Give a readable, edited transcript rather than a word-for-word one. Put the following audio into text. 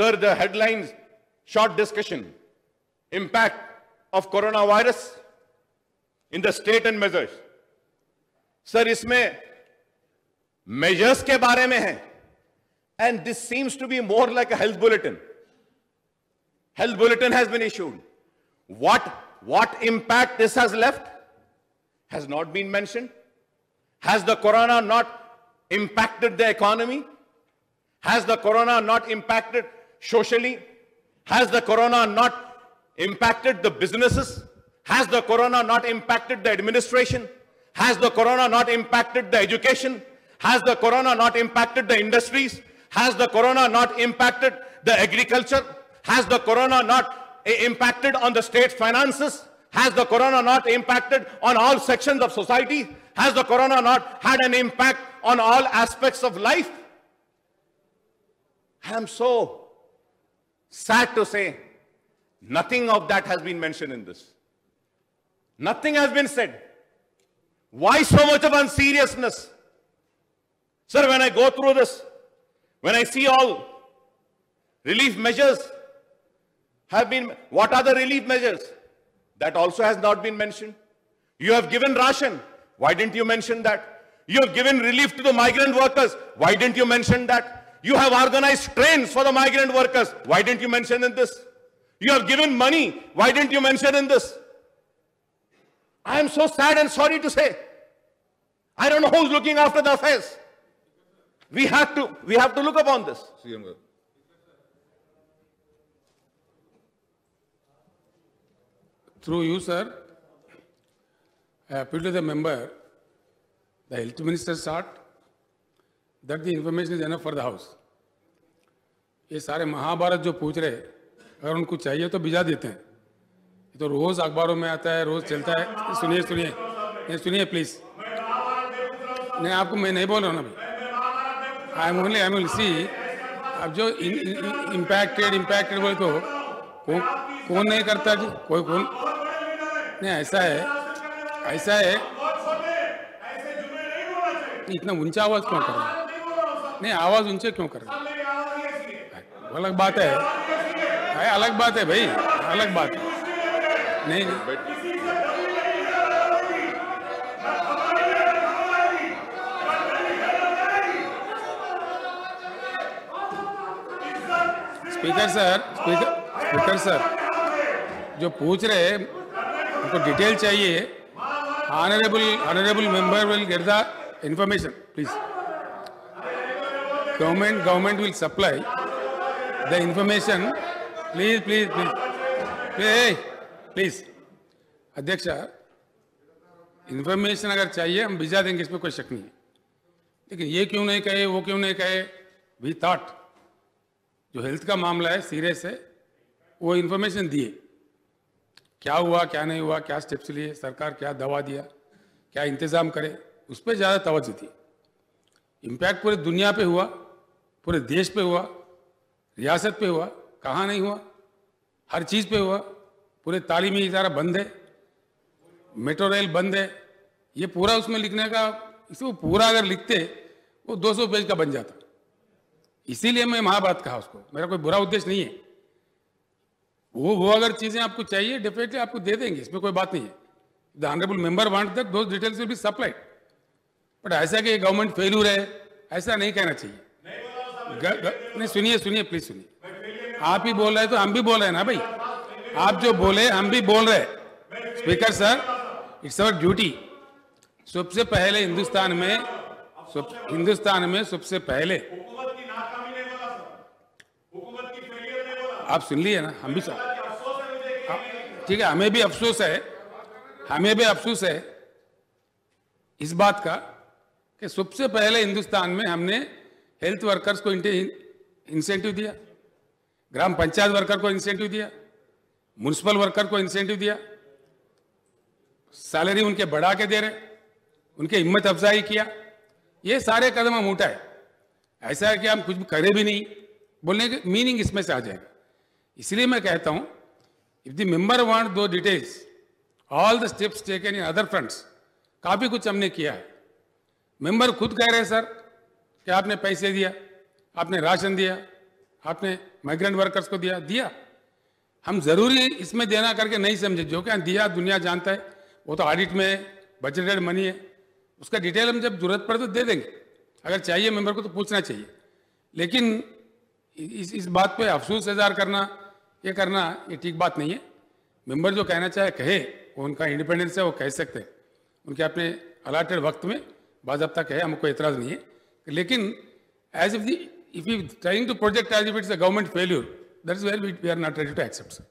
Sir, the headlines, short discussion, impact of coronavirus in the state and measures. Sir, इसमें measures के बारे में है, and this seems to be more like a health bulletin. Health bulletin has been issued. What impact this has left has not been mentioned. Has the corona not impacted the economy? Has the corona not impacted socially? Has the corona not impacted the businesses? Has the corona not impacted the administration? Has the corona not impacted the education? Has the corona not impacted the industries? Has the corona not impacted the agriculture? Has the corona not impacted on the state's finances? Has the corona not impacted on all sections of society? Has the corona not had an impact on all aspects of life? I am so sad to say, nothing of that has been mentioned in this. Nothing has been said. Why so much of unseriousness? Sir, when I go through this, when I see all relief measures have been, what are the relief measures? That also has not been mentioned. You have given ration. Why didn't you mention that? You have given relief to the migrant workers. Why didn't you mention that? You have organized trains for the migrant workers. Why didn't you mention in this? You have given money. Why didn't you mention in this? I am so sad and sorry to say. I don't know who's looking after the affairs. We have to look upon this. Through you, sir, I appeal to the member, the health minister sought that the information is enough for the house. ये सारे महाभारत जो पूछ रहे, अगर उनको चाहिए तो भिजा देते हैं. ये तो रोज अखबारों में आता है, रोज चलता है. सुनिए प्लीज. नहीं, आपको मैं नहीं बोल रहा हूँ ना भाई. आई एम सी. अब जो इम्पैक्टेड बोले तो कौन नहीं करता जी? कोई कौन नहीं. ऐसा है इतना ऊंचा आवाज क्यों कर रहे हैं? नहीं, आवाज ऊंचे क्यों कर रहे हैं? अलग बात है भाई, अलग बात है. नहीं स्पीकर सर जो पूछ रहे हैं उनको डिटेल चाहिए. Honourable member will get the information please. Government will supply the information please. अध्यक्ष, इंफॉर्मेशन अगर चाहिए हम भिजा देंगे, इसमें कोई शक नहीं है. लेकिन ये क्यों नहीं कहे, वो क्यों नहीं कहे? वी थॉट जो हेल्थ का मामला है, सीरियस है, वो इन्फॉर्मेशन दिए. क्या हुआ, क्या नहीं हुआ, क्या स्टेप्स लिए, सरकार क्या दवा दिया, क्या इंतज़ाम करे, उस पर ज़्यादा तवज्जो दी. इम्पैक्ट पूरे दुनिया पे हुआ, पूरे देश पे हुआ, रियासत पे हुआ, कहाँ नहीं हुआ? हर चीज़ पे हुआ. पूरे तालीमी इदारा बंद है, मेट्रो रेल बंद है. ये पूरा उसमें लिखने का, इसको पूरा अगर लिखते वो 200 पेज का बन जाता. इसीलिए मैं महाभारत कहा उसको. मेरा कोई बुरा उद्देश्य नहीं है. वो अगर चीजें आपको चाहिए डेफिनेटली आपको दे देंगे, इसमें कोई बात नहीं है. The honourable member want that those details will be supplied. But ऐसा कि गवर्नमेंट फेल्यूर है, ऐसा नहीं कहना चाहिए. नहीं, सुनिए प्लीज सुनिए. आप ही बोल रहे तो हम भी बोल रहे हैं ना भाई. आप जो बोले हम भी बोल रहे. Speaker sir, it's our duty. सबसे पहले हिंदुस्तान में सबसे पहले आप सुन लिए ना. हम भी ठीक है, हमें भी अफसोस है इस बात का कि सबसे पहले हिंदुस्तान में हमने हेल्थ वर्कर्स को इंसेंटिव दिया, ग्राम पंचायत वर्कर को इंसेंटिव दिया, म्युनिसिपल वर्कर को इंसेंटिव दिया, सैलरी उनके बढ़ा के दे रहे, उनके हिम्मत अफजाई किया. ये सारे कदम हम उठाए. ऐसा है कि हम कुछ करे भी नहीं, बोलने की मीनिंग इसमें से आ जाएगा. इसलिए मैं कहता हूं, इफ द मेंबर वांट दो details, all the steps taken in other fronts, काफी कुछ हमने किया है. मेंबर खुद कह रहे हैं सर कि आपने पैसे दिया, आपने राशन दिया, आपने माइग्रेंट वर्कर्स को दिया। हम जरूरी इसमें देना करके नहीं समझे, जो क्या दिया दुनिया जानता है, वो तो ऑडिट में बजटेड मनी है, उसका डिटेल हम जब जरूरत पड़े तो दे देंगे। अगर चाहिए मेंबर को तो पूछना चाहिए, लेकिन इस बात पे अफसोस इज़हार करना, ये ठीक बात नहीं है। मेंबर जो कहना चाहे कहे, वो उनका इंडिपेंडेंस है, वो कह सकते हैं, उनके अपने अलाटेड वक्त में बाज़ाब्ता कहे, हमको एतराज़ नहीं है। लेकिन if you trying to project as if it's a government failure, that is where we are not ready to accept.